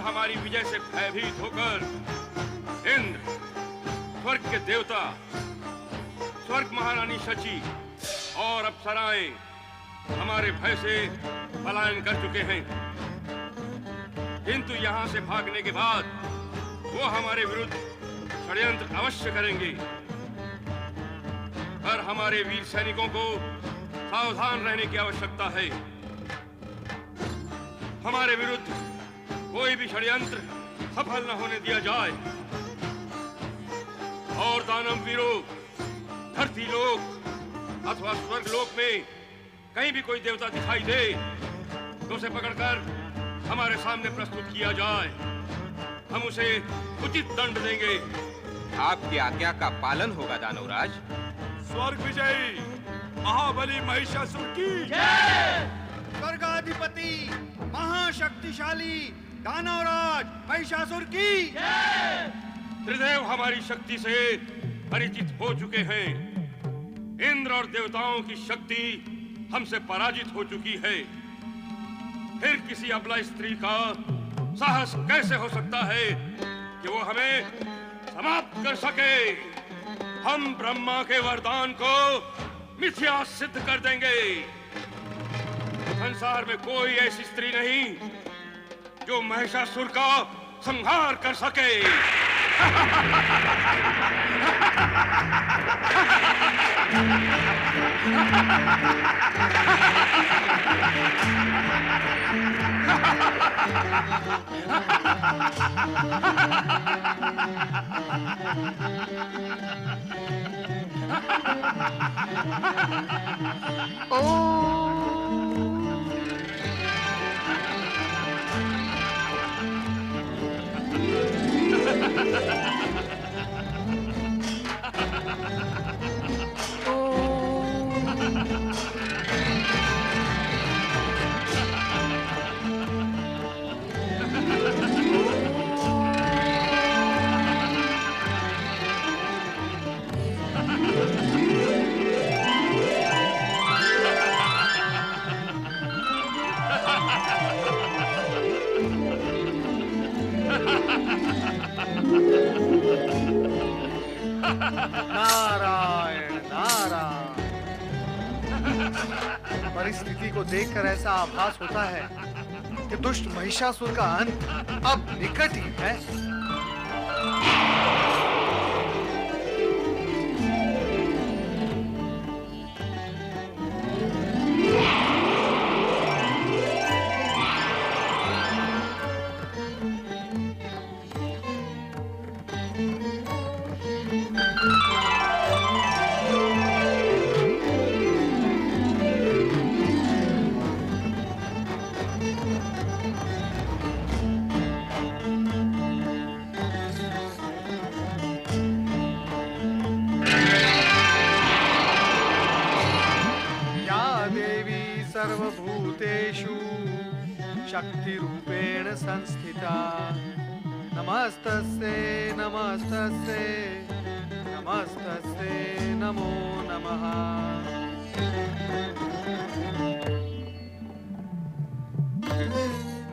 हमारी विजय से भयभीत होकर इंद्र, स्वर्ग के देवता, स्वर्ग महारानी शची और अप्सराएं हमारे भय से पलायन कर चुके हैं। किंतु यहाँ से भागने के बाद वो हमारे विरुद्ध षड्यंत्र अवश्य करेंगे। पर हमारे वीर सैनिकों को सावधान रहने की आवश्यकता है। हमारे विरुद्ध कोई भी षड्यंत्र सफल न होने दिया जाए। और दानव वीरों, धरती लोक अथवा स्वर्ग लोक में कहीं भी कोई देवता दिखाई दे तो उसे पकड़कर हमारे सामने प्रस्तुत किया जाए। हम उसे उचित दंड देंगे। आपकी आज्ञा का पालन होगा दानवराज। स्वर्ग विजयी महाबली महिषासुर की जय। स्वर्गाधिपति महाशक्तिशाली दानवराज महिषासुर की जय। त्रिदेव हमारी शक्ति से परिचित हो चुके हैं। इंद्र और देवताओं की शक्ति हमसे पराजित हो चुकी है। फिर किसी अबला स्त्री का साहस कैसे हो सकता है कि वो हमें समाप्त कर सके। हम ब्रह्मा के वरदान को मिथ्या सिद्ध कर देंगे। संसार में कोई ऐसी स्त्री नहीं जो महिषासुर का संहार कर सके। नारायण नारायण। परिस्थिति को देखकर ऐसा आभास होता है कि दुष्ट महिषासुर का अंत अब निकट ही है। सर्वभूतेषु शक्तिरूपेण संस्थिता। नमस्तस्यै नमस्तस्यै नमस्तस्यै नमो नमः।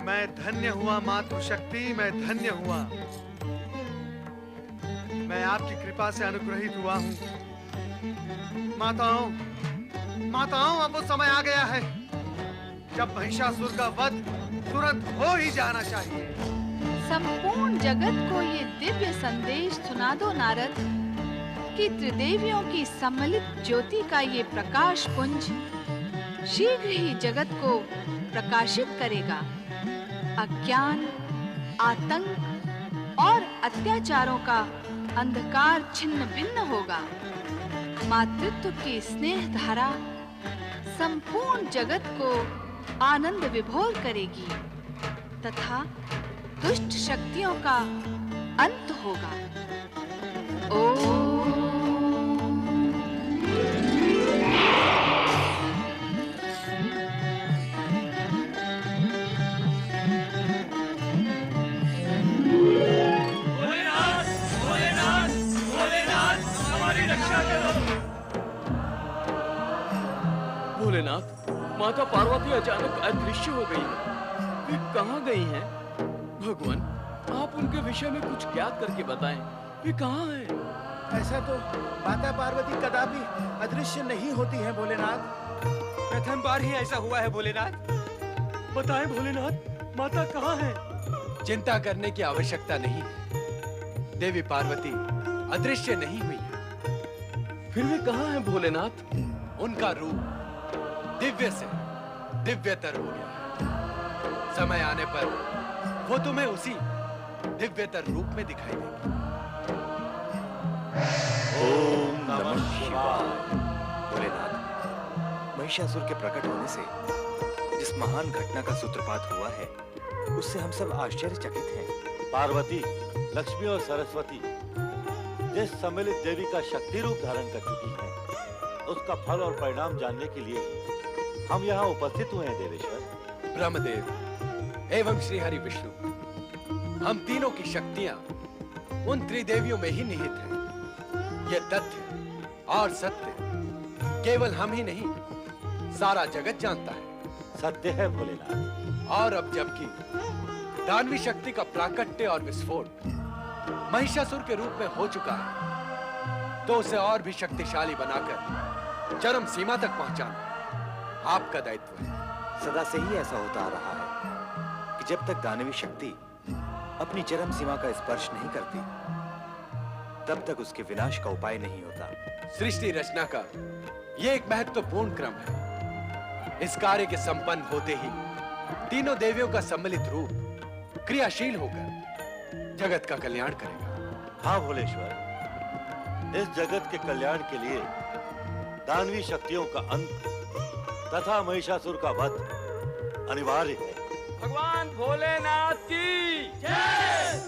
मैं धन्य हुआ मातृशक्ति, मैं धन्य हुआ। मैं आपकी कृपा से अनुग्रहित हुआ हूँ। माताओं माताओं, अब वो समय आ गया है जब महिषासुर का वध तुरंत हो ही जाना चाहिए। संपूर्ण जगत को ये दिव्य संदेश सुना दो नारद कि त्रिदेवियों की सम्मिलित ज्योति का ये प्रकाश पुंज शीघ्र ही जगत को प्रकाशित करेगा। अज्ञान, आतंक और अत्याचारों का अंधकार छिन्न भिन्न होगा। मातृत्व की स्नेह धारा संपूर्ण जगत को आनंद विभोर करेगी तथा दुष्ट शक्तियों का अंत होगा। भोलेनाथ भोलेनाथ भोलेनाथ हमारी रक्षा करो। भोलेनाथ, माता पार्वती अचानक अदृश्य हो गई है। वे कहाँ गई हैं? भगवान, आप उनके विषय में कुछ ज्ञात करके बताएं। वे कहाँ हैं? ऐसा तो माता पार्वती कदापि अदृश्य नहीं होती हैं भोलेनाथ। प्रथम बार ही ऐसा हुआ है भोलेनाथ। बताएं भोलेनाथ, माता कहाँ है? चिंता करने की आवश्यकता नहीं है। देवी पार्वती अदृश्य नहीं हुई है। फिर वे कहाँ हैं भोलेनाथ? उनका रूप दिव्य से दिव्यतर हो गया है। समय आने पर वो तुम्हें उसी दिव्यतर रूप में दिखाई देगी। ओम नमः शिवाय। भोलेनाथ, महिषासुर के प्रकट होने से जिस महान घटना का सूत्रपात हुआ है, उससे हम सब आश्चर्यचकित हैं। पार्वती, लक्ष्मी और सरस्वती जिस सम्मिलित देवी का शक्ति रूप धारण कर चुकी है, उसका फल और परिणाम जानने के लिए हम यहाँ उपस्थित हुए हैं देवेश्वर। ब्रह्मदेव एवं श्री हरि विष्णु, हम तीनों की शक्तियां उन त्रिदेवियों में ही निहित हैं। ये तथ्य और सत्य केवल हम ही नहीं, सारा जगत जानता है। सत्य है भोलेनाथ। और अब जबकि दानवी शक्ति का प्राकट्य और विस्फोट महिषासुर के रूप में हो चुका है, तो उसे और भी शक्तिशाली बनाकर चरम सीमा तक पहुंचाना आपका दायित्व है। सदा से ही ऐसा होता आ रहा है कि जब तक दानवी शक्ति अपनी चरम सीमा का स्पर्श नहीं करती, तब तक उसके विनाश का उपाय नहीं होता। सृष्टि रचना का यह एक महत्वपूर्ण क्रम है। इस कार्य के संपन्न होते ही तीनों देवियों का सम्मिलित रूप क्रियाशील होकर जगत का कल्याण करेगा। हाँ भोलेश्वर, इस जगत के कल्याण के लिए दानवी शक्तियों का अंत तथा महिषासुर का वध अनिवार्य है। भगवान भोलेनाथ की जय।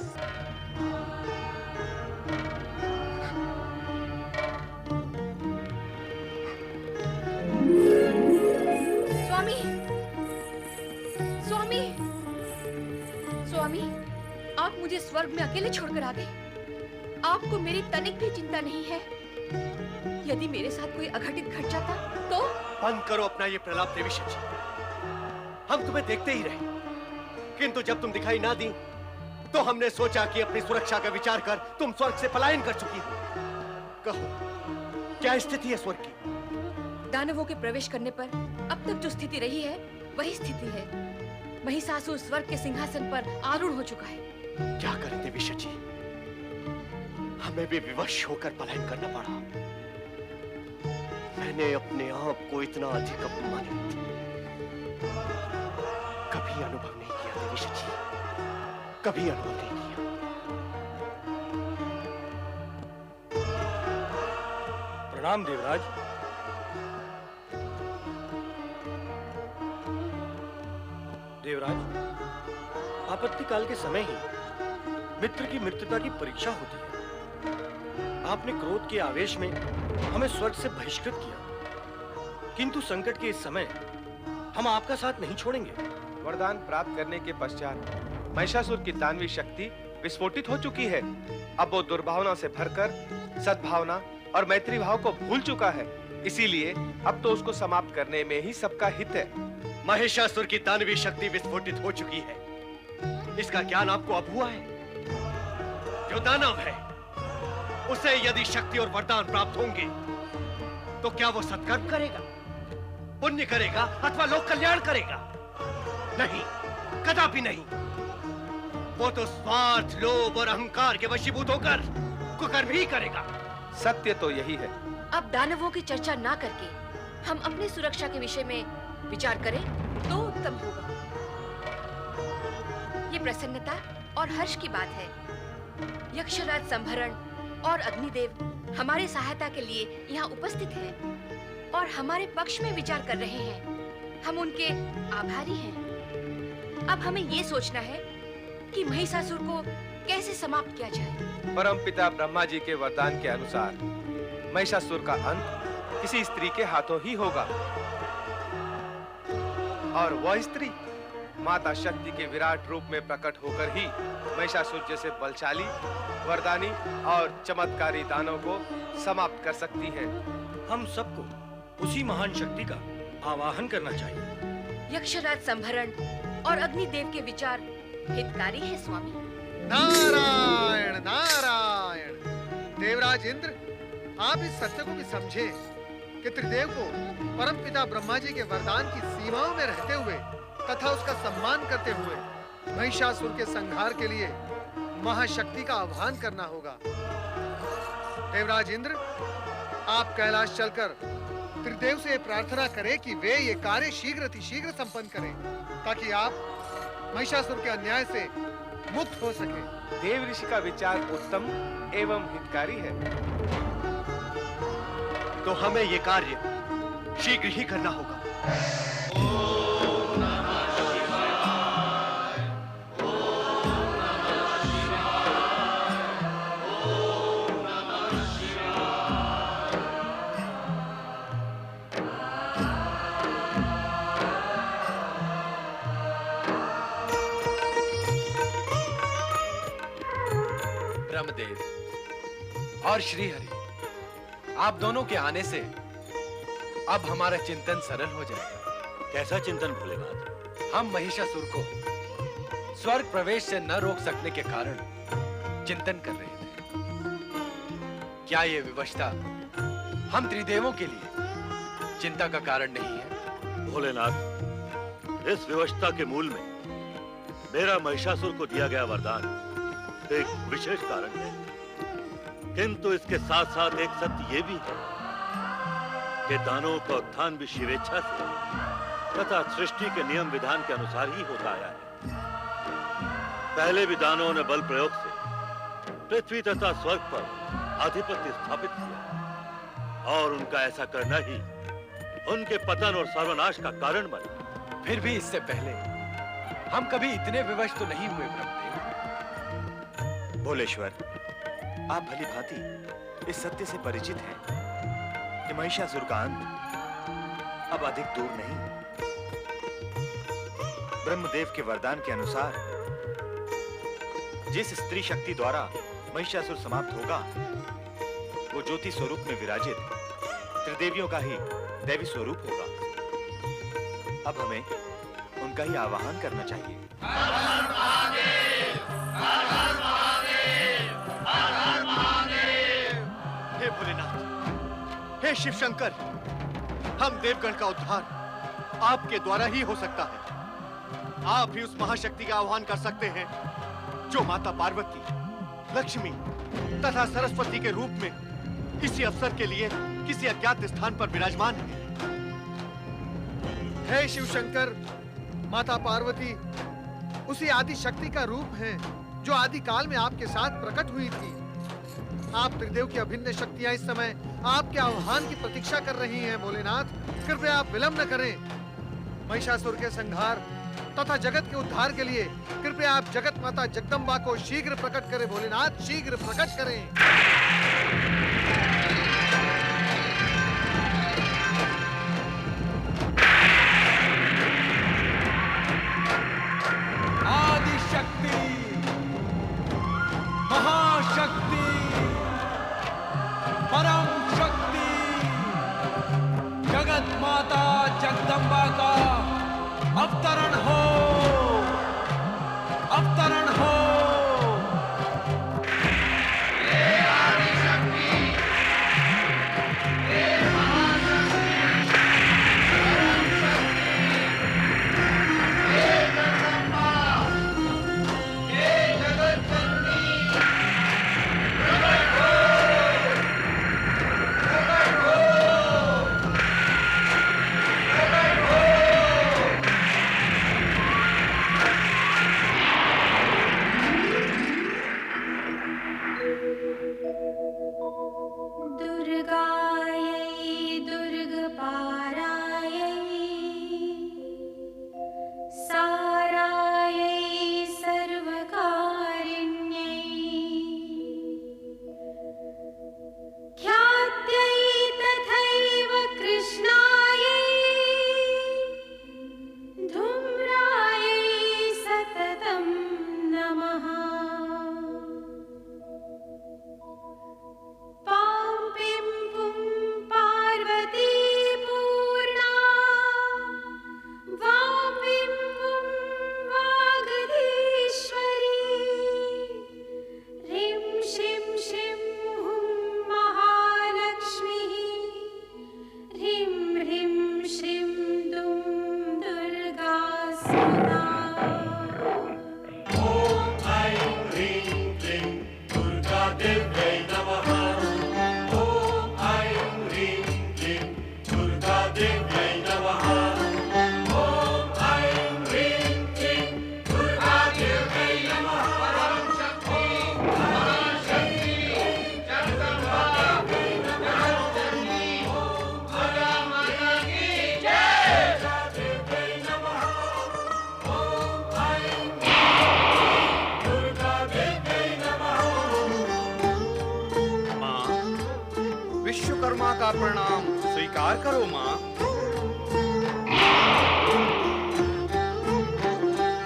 स्वामी, स्वामी, स्वामी, आप मुझे स्वर्ग में अकेले छोड़कर आ गए। आपको मेरी तनिक भी चिंता नहीं है? यदि मेरे साथ कोई अघटित घट जाता तो? बंद करो अपना ये प्रलाप देवी शची। हम तुम्हें देखते ही रहे, किंतु जब तुम दिखाई ना दी तो हमने सोचा कि अपनी सुरक्षा का विचार कर तुम स्वर्ग से पलायन कर चुकी हो। कहो, क्या स्थिति है स्वर्ग की? दानवों के प्रवेश करने पर अब तक जो स्थिति रही है वही स्थिति है। महिषासुर स्वर्ग के सिंहासन पर आरूढ़ हो चुका है। क्या करें देवी शची, हमें भी विवश होकर पलायन करना पड़ा। मैंने अपने आप को इतना अधिक अपमानित कभी अनुभव नहीं किया देवी शची, कभी अनुभव नहीं किया। प्रणाम देवराज। देवराज, आपत्ति काल के समय ही मित्र की मित्रता की परीक्षा होती है। आपने क्रोध के आवेश में हमें स्वर्ग से बहिष्कृत किया, किंतु संकट के इस समय हम आपका साथ नहीं छोड़ेंगे। वरदान प्राप्त करने के पश्चात महिषासुर की दानवी शक्ति विस्फोटित हो चुकी है। अब वो दुर्भावना से भरकर सद्भावना और मैत्री भाव को भूल चुका है। इसीलिए अब तो उसको समाप्त करने में ही सबका हित है। महिषासुर की दानवी शक्ति विस्फोटित हो चुकी है, इसका ज्ञान आपको अब हुआ है। जो दानव है उसे यदि शक्ति और वरदान प्राप्त होंगे तो क्या वो सत्कर्म करेगा, पुण्य करेगा अथवा लोक कल्याण करेगा? नहीं, कदापि नहीं। वो तो स्वार्थ, लोभ और अहंकार के वशीभूत होकर कुकर्म ही करेगा। सत्य तो यही है। अब दानवों की चर्चा ना करके हम अपनी सुरक्षा के विषय में विचार करें तो उत्तम होगा। ये प्रसन्नता और हर्ष की बात है। यक्षराज संभरण और अग्निदेव हमारी सहायता के लिए यहाँ उपस्थित हैं और हमारे पक्ष में विचार कर रहे हैं। हम उनके आभारी हैं। अब हमें ये सोचना है कि महिषासुर को कैसे समाप्त किया जाए। परमपिता ब्रह्मा जी के वरदान के अनुसार महिषासुर का अंत किसी स्त्री के हाथों ही होगा, और वह स्त्री माता शक्ति के विराट रूप में प्रकट होकर ही महिषासुर जैसे बलशाली, वरदानी और चमत्कारी दानव को समाप्त कर सकती है। हम सबको उसी महान शक्ति का आवाहन करना चाहिए। यक्षराज संभरण और अग्निदेव के विचार हितकारी है स्वामी। नारायण नारायण। देवराज इंद्र, आप इस सत्य को भी समझे कि त्रिदेव को परमपिता ब्रह्मा जी के वरदान की सीमाओं में रहते हुए तथा उसका सम्मान करते हुए महिषासुर के संहार के लिए महाशक्ति का आह्वान करना होगा। देवराज इंद्र, आप कैलाश चलकर त्रिदेव से प्रार्थना करें कि वे ये कार्य शीघ्र संपन्न करें, ताकि आप महिषासुर के अन्याय से मुक्त हो सके। देव ऋषि का विचार उत्तम एवं हितकारी है। तो हमें ये कार्य शीघ्र ही करना होगा। ब्रह्मदेव और श्रीहरि, आप दोनों के आने से अब हमारा चिंतन सरल हो जाएगा। कैसा चिंतन भोलेनाथ? हम महिषासुर को स्वर्ग प्रवेश से न रोक सकने के कारण चिंतन कर रहे थे। क्या ये विवशता हम त्रिदेवों के लिए चिंता का कारण नहीं है? भोलेनाथ, इस विवशता के मूल में मेरा महिषासुर को दिया गया वरदान एक विशेष कारण है, किंतु इसके साथ साथ एक सत्य ये भी है कि दानवों का उत्थान भी शिवेच्छा से तथा सृष्टि के नियम विधान के अनुसार ही होता आया है। पहले भी दानवों ने बल प्रयोग से पृथ्वी तथा स्वर्ग पर आधिपत्य स्थापित किया और उनका ऐसा करना ही उनके पतन और सर्वनाश का कारण बना। फिर भी इससे पहले हम कभी इतने विवश तो नहीं हुए ब्रह्मदेव। भोलेश्वर, आप भली भांति इस सत्य से परिचित हैं कि महिषासुर का अंत अब अधिक दूर नहीं। ब्रह्मदेव के वरदान के अनुसार जिस स्त्री शक्ति द्वारा महिषासुर समाप्त होगा, वो ज्योति स्वरूप में विराजित त्रिदेवियों का ही दैवी स्वरूप होगा। अब हमें उनका ही आवाहन करना चाहिए। हे भोलेनाथ, हे शिव शंकर, हम देवगण का उद्धार आपके द्वारा ही हो सकता है। आप ही उस महाशक्ति का आह्वान कर सकते हैं जो माता पार्वती, लक्ष्मी तथा सरस्वती के रूप में इसी अवसर के लिए किसी अज्ञात स्थान पर विराजमान है। हे शिव शंकर, माता पार्वती उसी आदि शक्ति का रूप है जो आदि काल में आपके साथ प्रकट हुई थी। आप त्रिदेव की अभिन्न शक्तियां इस समय आपके आह्वान की प्रतीक्षा कर रही हैं। भोलेनाथ, कृपया आप विलंब न करें। महिषासुर के संहार तथा जगत के उद्धार के लिए कृपया आप जगत माता जगदम्बा को शीघ्र प्रकट करें। भोलेनाथ, शीघ्र प्रकट करें। आदि शक्ति, महाशक्ति, परम शक्ति, जगत माता जगदम्बा का अवतरण हो, अवतरण हो। ये आदि शक्ति स्वीकार करो माँ।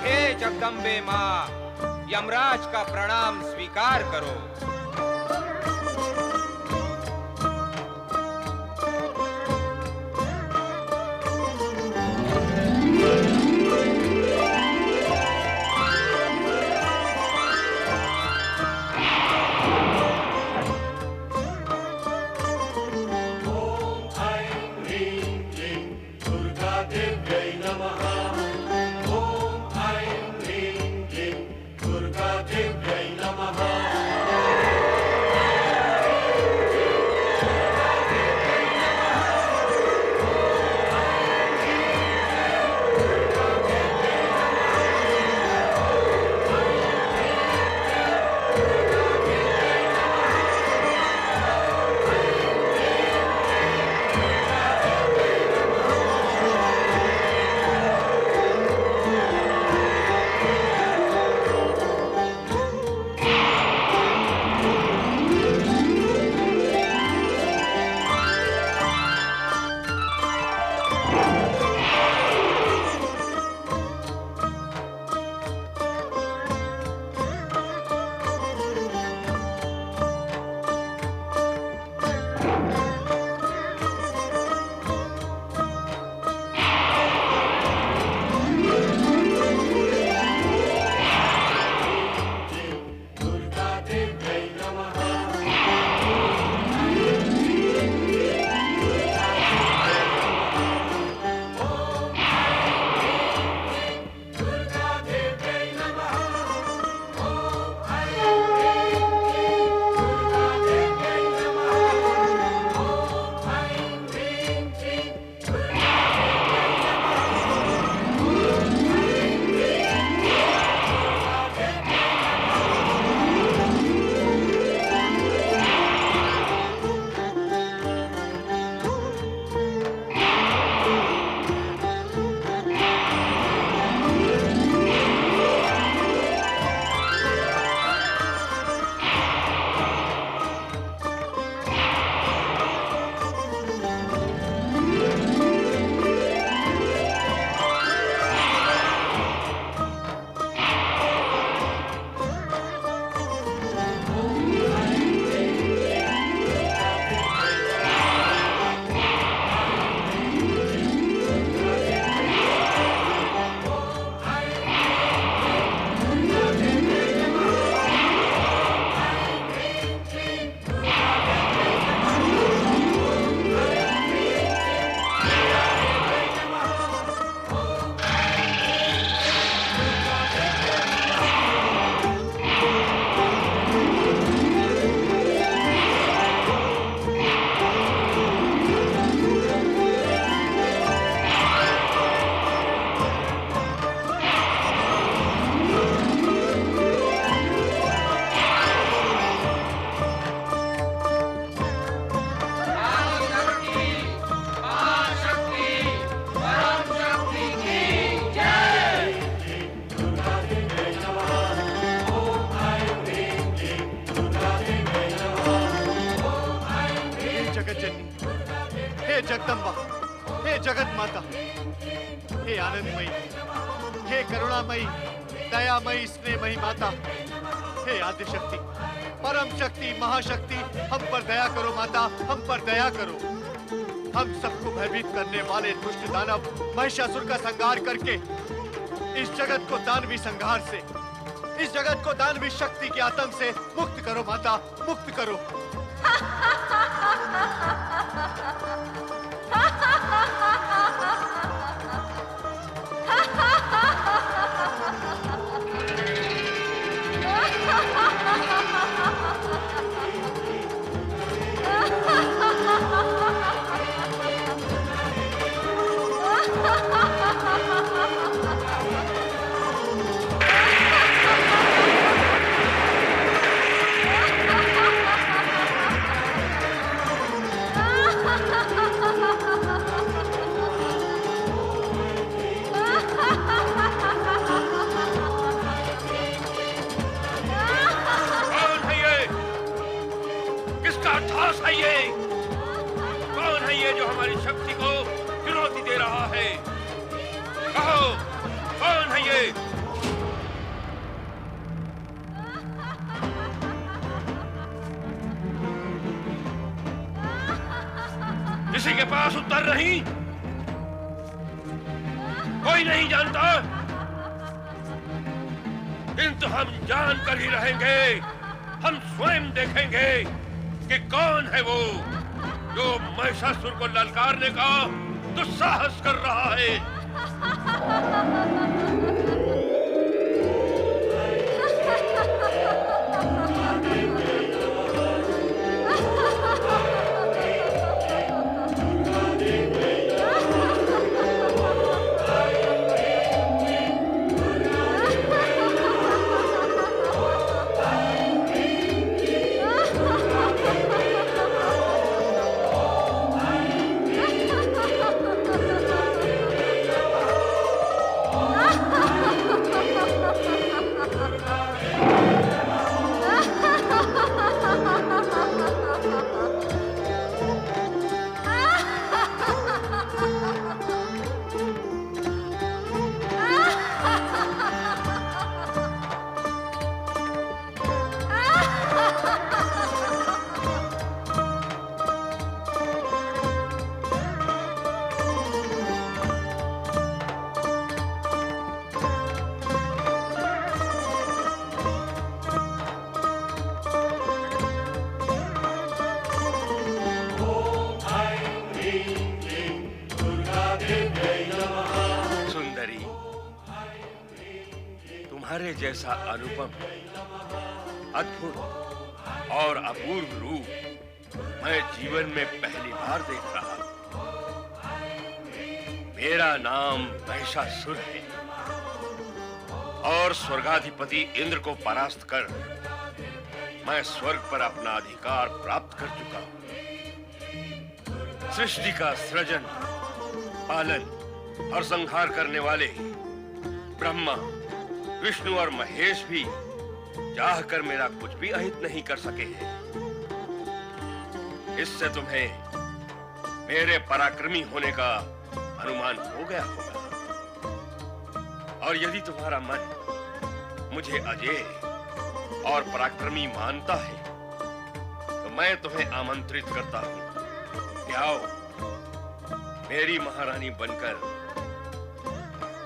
हे जगदम्बे माँ, यमराज का प्रणाम स्वीकार करो। जगदम्बा, हे जगत माता, हे आनंदमयी, हे करुणामयी, दयामयी, स्नेहमयी माता, हे आदि शक्ति, परम शक्ति, महाशक्ति, हम पर दया करो माता, हम पर दया करो। हम सबको भयभीत करने वाले दुष्ट दानव महिषासुर का संहार करके इस जगत को दानवी संहार से, इस जगत को दानवी शक्ति के आतंक से मुक्त करो माता, मुक्त करो। Ha ha ha ha ha! दे रहा है। कहो, कौन है ये? किसी के पास उत्तर नहीं? कोई नहीं जानता? किंतु हम जान कर ही रहेंगे। हम स्वयं देखेंगे कि कौन है वो जो महिषासुर को ललकारने का दुस्साहस कर रहा है। तुम्हारे जैसा अनुपम, अद्भुत और अपूर्व रूप मैं जीवन में पहली बार देख रहा हूं। मेरा नाम महिषासुर है और स्वर्गाधिपति इंद्र को परास्त कर मैं स्वर्ग पर अपना अधिकार प्राप्त कर चुका हूं। सृष्टि का सृजन, पालन और संहार करने वाले ब्रह्मा, विष्णु और महेश भी चाह कर मेरा कुछ भी अहित नहीं कर सके हैं। इससे तुम्हें मेरे पराक्रमी होने का अनुमान हो गया होगा। और यदि तुम्हारा मन मुझे अजेय और पराक्रमी मानता है तो मैं तुम्हें आमंत्रित करता हूं कि आओ, मेरी महारानी बनकर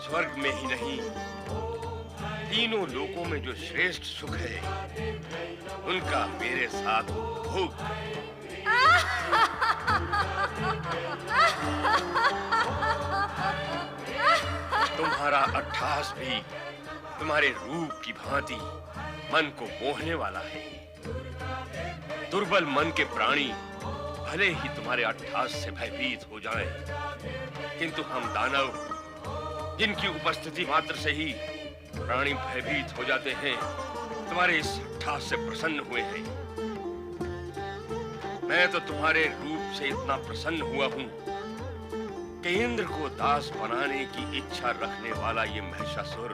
स्वर्ग में ही नहीं, तीनों लोकों में जो श्रेष्ठ सुख है उनका मेरे साथ भोग। तुम्हारा अट्टहास भी तुम्हारे रूप की भांति मन को मोहने वाला है। दुर्बल मन के प्राणी भले ही तुम्हारे अट्टहास से भयभीत हो जाएं, किंतु हम दानव, जिनकी उपस्थिति मात्र से ही प्राणी भयभीत हो जाते हैं, तुम्हारे इस अट्टहास से प्रसन्न हुए हैं। मैं तो तुम्हारे रूप से इतना प्रसन्न हुआ हूं कि इंद्र को दास बनाने की इच्छा रखने वाला ये महिषासुर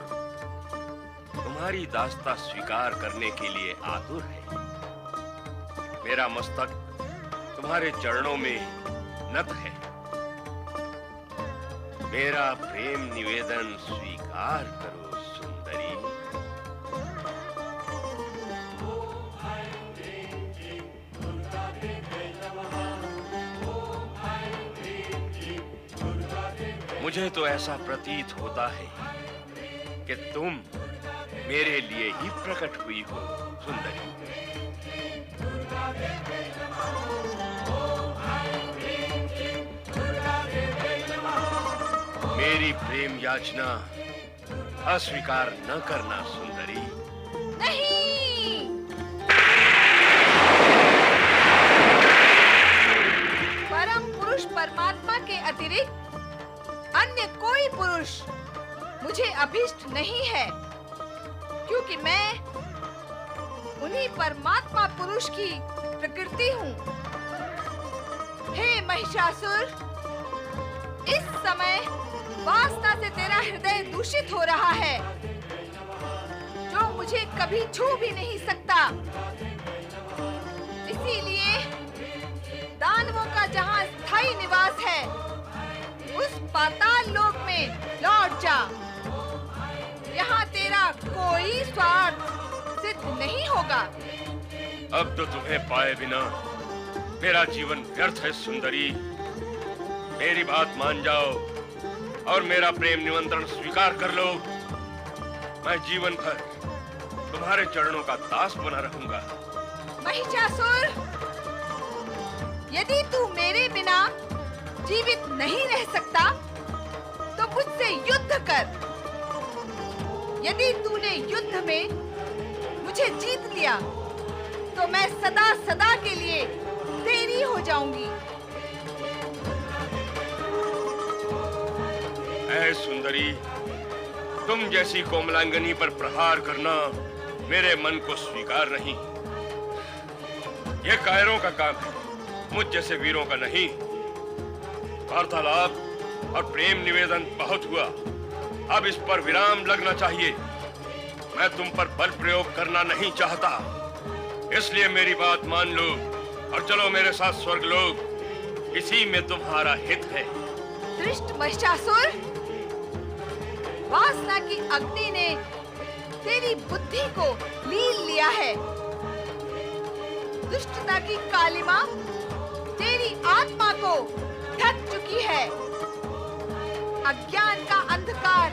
तुम्हारी दासता स्वीकार करने के लिए आतुर है। मेरा मस्तक तुम्हारे चरणों में नत है। मेरा प्रेम निवेदन स्वीकार करो सुंदरी। मुझे तो ऐसा प्रतीत होता है कि तुम मेरे लिए ही प्रकट हुई हो सुंदरी। मेरी प्रेम याचना अस्वीकार न करना सुंदरी। नहीं! परम पुरुष परमात्मा के अतिरिक्त अन्य कोई पुरुष मुझे अभीष्ट नहीं है, क्योंकि मैं उन्हीं परमात्मा पुरुष की प्रकृति हूँ। हे महिषासुर, इस समय वासना से तेरा हृदय दूषित हो रहा है, जो मुझे कभी छू भी नहीं सकता। इसीलिए दानवों का जहाँ स्थायी निवास है, उस पाताल लोक में लौट जा। यहाँ तेरा कोई स्वार्थ सिद्ध नहीं होगा। अब तो तुम्हें पाए बिना मेरा जीवन व्यर्थ है सुंदरी। मेरी बात मान जाओ और मेरा प्रेम निमंत्रण स्वीकार कर लो। मैं जीवन भर तुम्हारे चरणों का दास बना रहूंगा। महिषासुर, यदि तू मेरे बिना जीवित नहीं रह सकता तो मुझसे युद्ध कर। यदि तूने युद्ध में मुझे जीत लिया तो मैं सदा सदा के लिए तेरी हो जाऊंगी। ऐ सुंदरी, तुम जैसी कोमलांगनी पर प्रहार करना मेरे मन को स्वीकार नहीं। यह कायरों का काम है, मुझ जैसे वीरों का नहीं। वार्तालाप और प्रेम निवेदन बहुत हुआ, अब इस पर विराम लगना चाहिए। मैं तुम पर बल प्रयोग करना नहीं चाहता, इसलिए मेरी बात मान लो और चलो मेरे साथ स्वर्गलोक। इसी में तुम्हारा हित है। दुष्ट महिषासुर, वासना की अग्नि ने तेरी बुद्धि को लील लिया है। दुष्टता की कालिमा तेरी आत्मा को ढक चुकी है। अज्ञान का अंधकार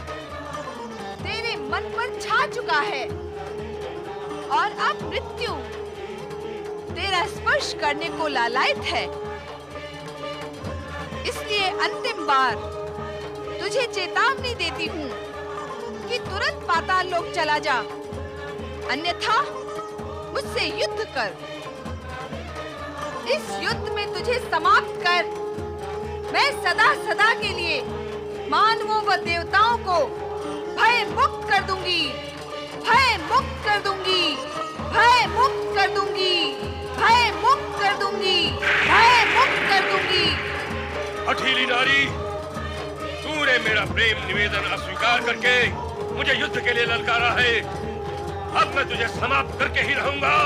तेरे मन पर छा चुका है और अब मृत्यु तेरा स्पर्श करने को लालायित है। इसलिए अंतिम बार तुझे चेतावनी देती हूँ कि तुरंत पाताल लोक चला जा, अन्यथा मुझसे युद्ध कर। इस युद्ध में तुझे समाप्त कर मैं सदा सदा के लिए मानवों व देवताओं को भय मुक्त कर दूंगी, भय मुक्त कर दूंगी, भय मुक्त कर दूंगी, भय मुक्त कर दूंगी, भय मुक्त कर दूंगी। हठीली नारी, तूने मेरा प्रेम निवेदन अस्वीकार करके मुझे युद्ध के लिए ललकारा है। अब मैं तुझे समाप्त करके ही रहूंगा।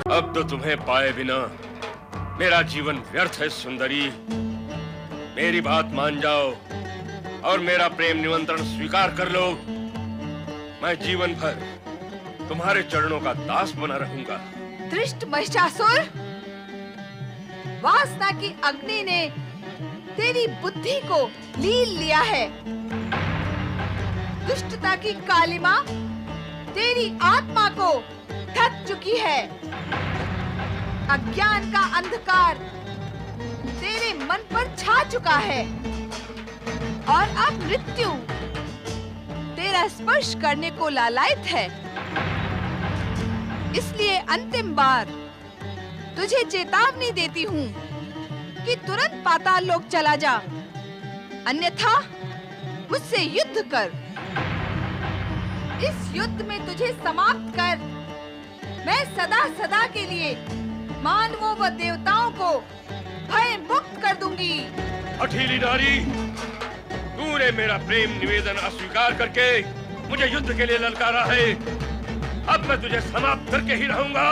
अब तो तुम्हें पाए बिना मेरा जीवन व्यर्थ है सुंदरी। मेरी बात मान जाओ और मेरा प्रेम निमंत्रण स्वीकार कर लो। मैं जीवन भर तुम्हारे चरणों का दास बना रहूंगा। दुष्ट महिषासुर, वासना की अग्नि ने तेरी बुद्धि को लील लिया है। दुष्टता की कालिमा तेरी आत्मा को ढक चुकी है। अज्ञान का अंधकार तेरे मन पर छा चुका है और अब मृत्यु तेरा स्पर्श करने को लालायित है। इसलिए अंतिम बार तुझे चेतावनी देती हूँ कि तुरंत पाताल लोक चला जा, अन्यथा मुझसे युद्ध कर। इस युद्ध में तुझे समाप्त कर मैं सदा सदा के लिए मानवों व देवताओं को भय मुक्त कर दूंगी। हठीली नारी, तूने मेरा प्रेम निवेदन अस्वीकार करके मुझे युद्ध के लिए ललकारा है। अब मैं तुझे समाप्त करके ही रहूंगा।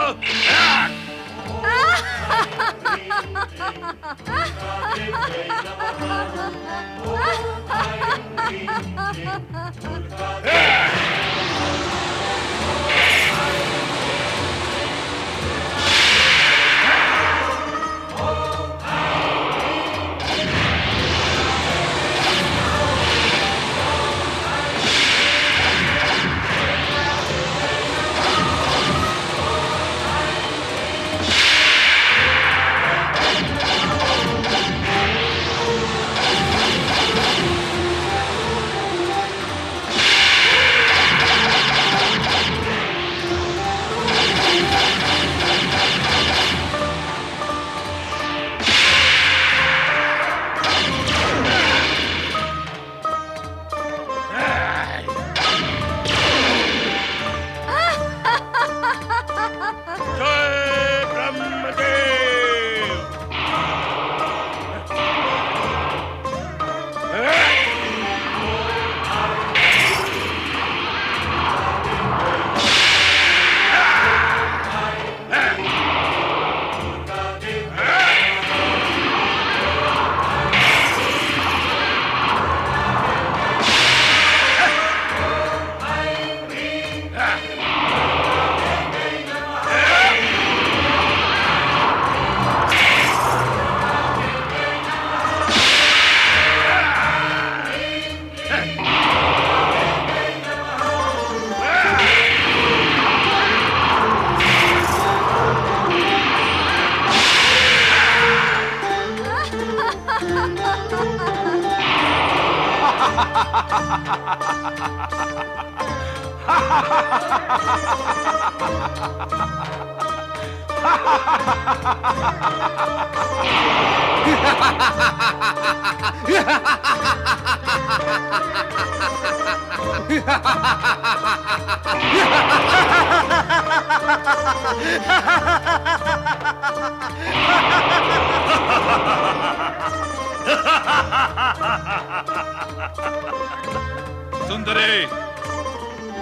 सुंदरी,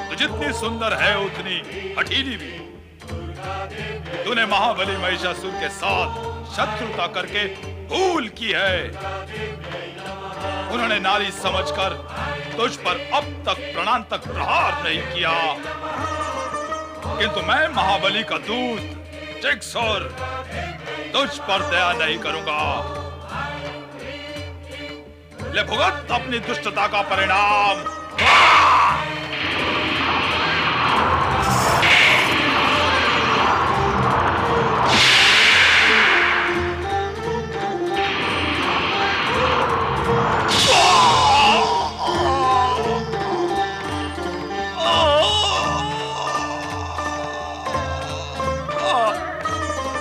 तू जितनी सुंदर है उतनी हठीली भी। तूने महाबली महिषासुर के साथ शत्रुता करके भूल की है। उन्होंने नारी समझकर तुझ पर अब तक प्राणांतक प्रहार नहीं किया, किंतु मैं महाबली का दूत जिक्सुर तुझ पर दया नहीं करूंगा। ले भुगत अपनी दुष्टता का परिणाम।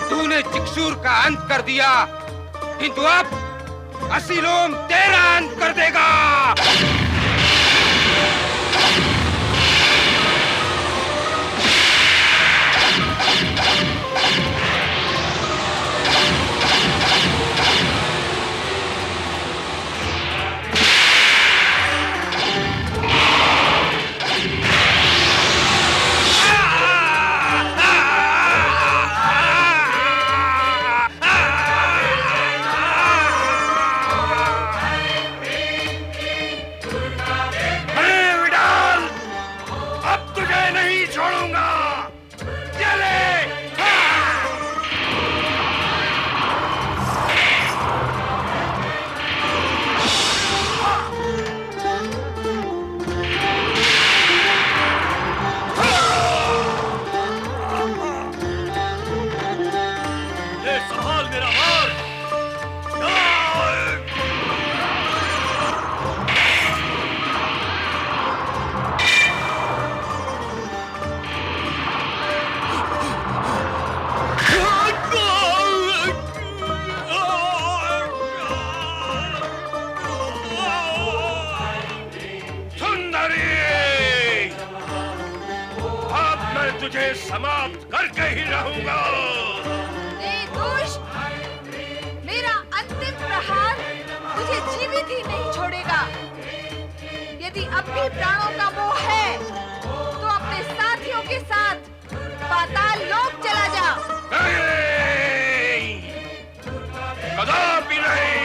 तूने जिक्सुर का अंत कर दिया, किंतु अब असीलोम तेरा अंत कर देगा। तुझे समाप्त करके ही रहूंगा। दुष्ट, मेरा अंतिम प्रहार तुझे जीवित ही नहीं छोड़ेगा। यदि अब भी प्राणों का मोह है, तो अपने साथियों के साथ पाताल लोक चला जा। नहीं, कदापि नहीं।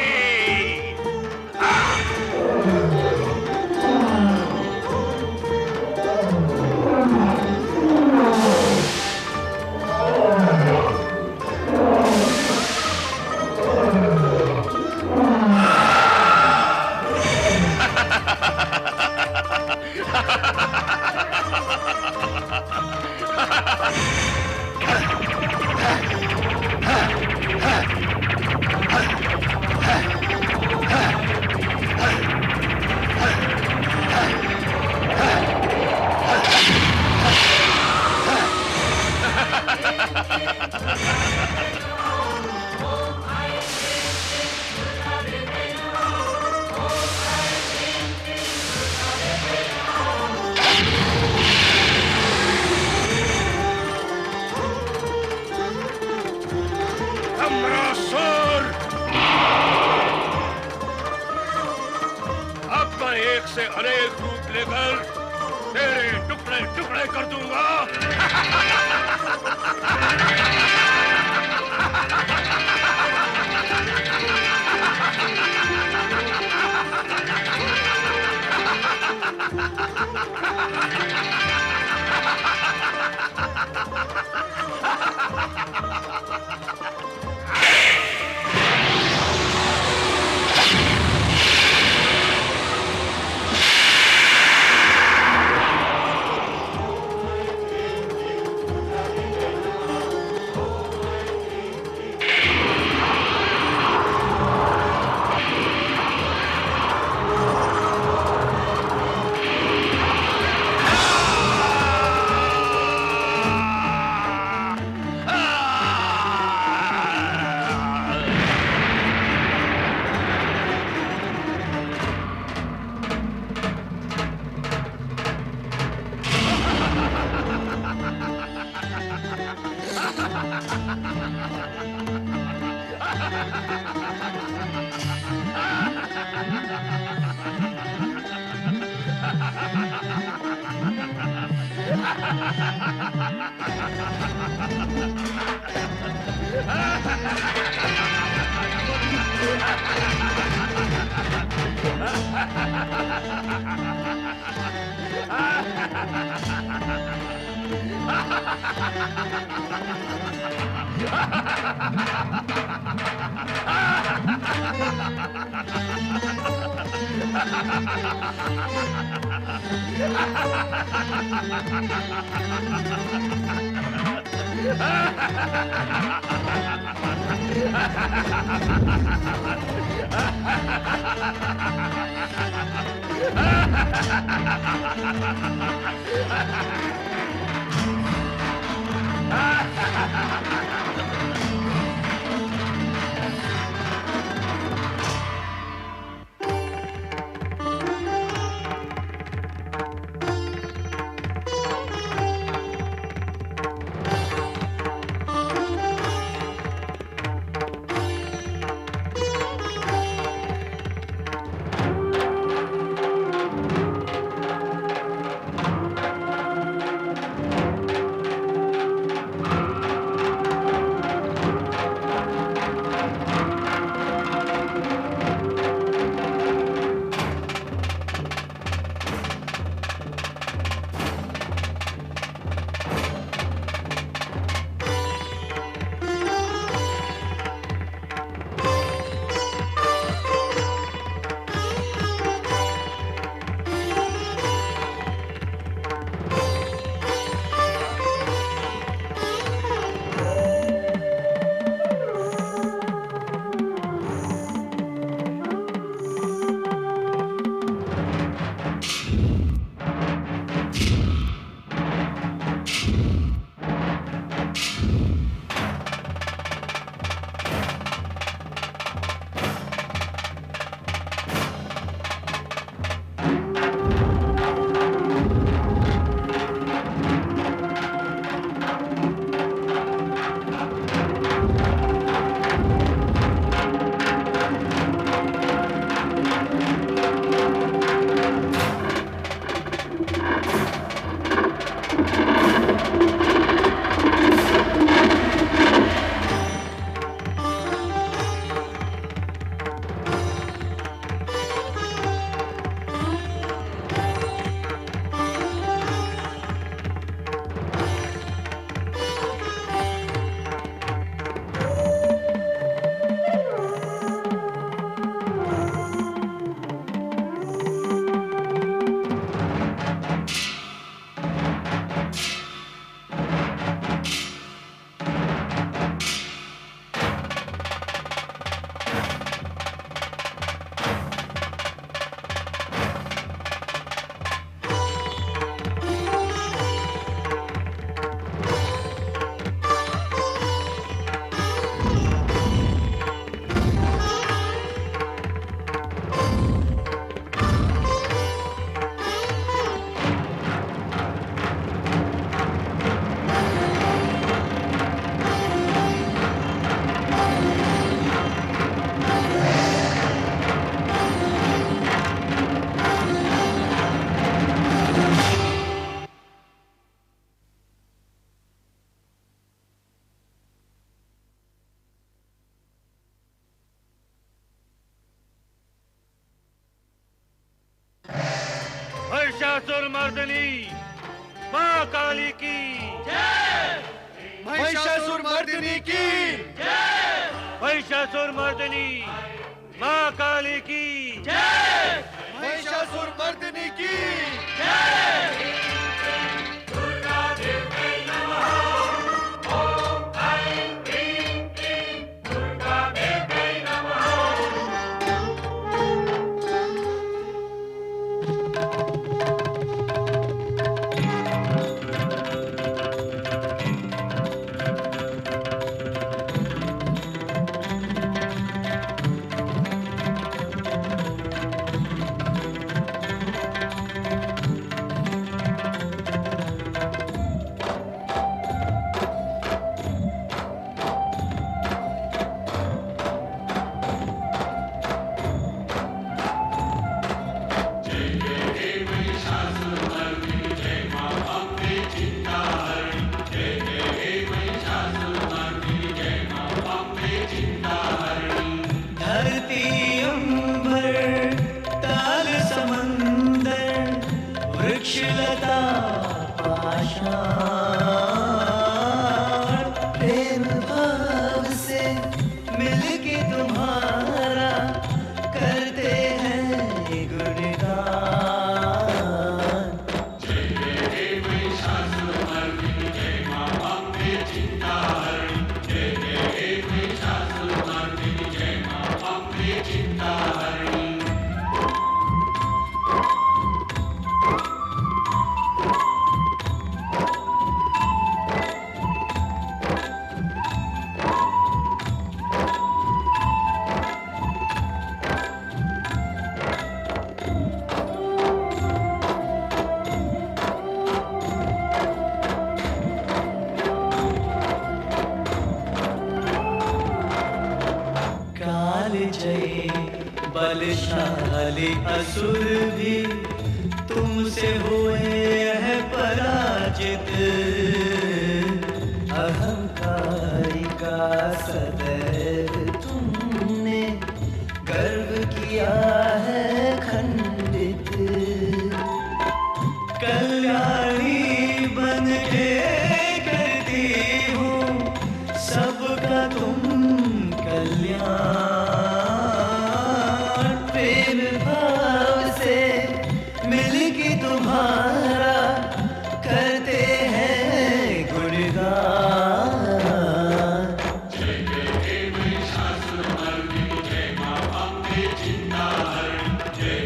से अनेक रूप लेकर तेरे टुकड़े टुकड़े कर दूंगा। महिषासुरमर्दिनी माँ काली की जय। महिषासुरमर्दिनी की जय। महिषासुरमर्दिनी माँ काली की जय। महिषासुरमर्दिनी की जय। दुर्गा देवी नमः। ओम ऐं ह्रीं क्लीं दुर्गा देवी नमः। वृक्षलता पाषाण प्रेम भाव से मिलके तुम्हारा करते हैं गुणगान। जय हे महिषासुरमर्दिनी जय मां अम्बे चिंताहरणी। जय हे महिषासुरमर्दिनी जय मां अम्बे चिंताहरणी। बलशाली असुर भी तुमसे हुए हैं पराजित। अहंकारी का सदैव तुमने गर्व किया है खंडित। कल्याणी बन के करती हूँ सबका तुम कल्याण। प्रेम भाव से मिलके तुम्हारा करते हैं गुणगान। जय हे महिषासुरमर्दिनी जय मां अम्बे चिंताहरणी। जय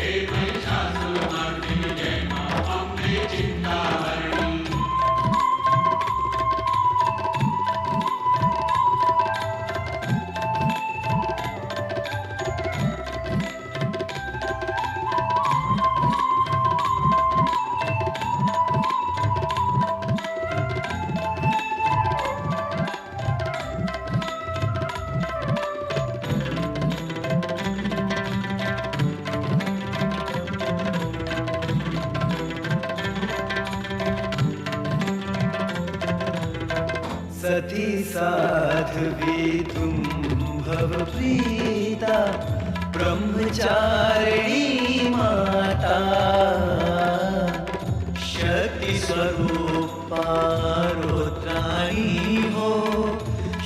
हे महिषासुरमर्दिनी जय मां अम्बे चिंताहरणी। सती साध्वी तुम भवप्रीता ब्रह्मचारिणी माता। शक्ति स्वरूपा रुद्राणी हो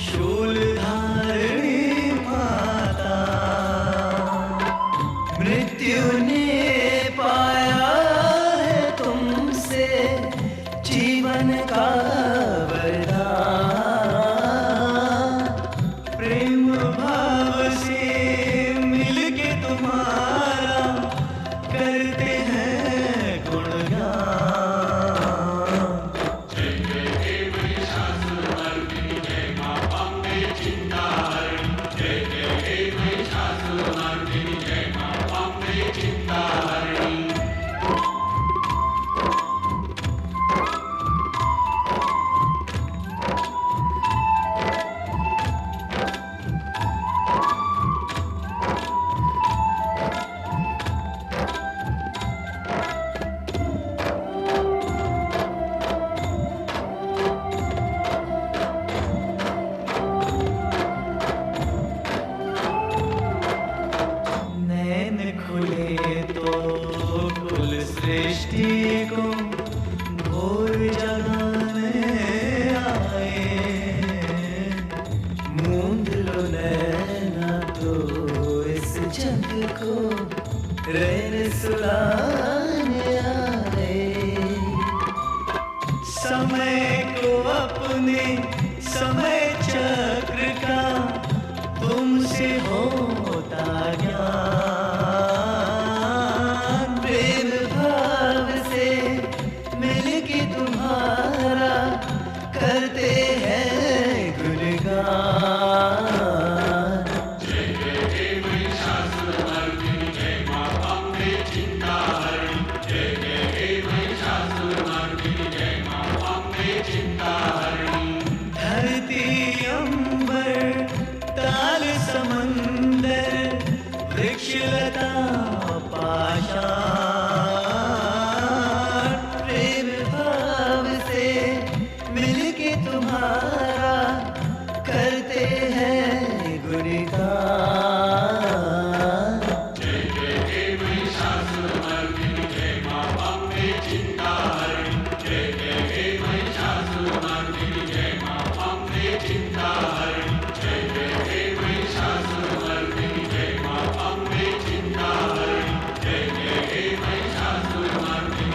शूलधारिणी माता। मृत्यु ने पाया है तुमसे जीवन का समय को अपने समय चक्र का तुमसे होता ज्ञान। प्रेम भाव से मिलके तुम्हारा करते हैं गुणगान। धरती जिंदा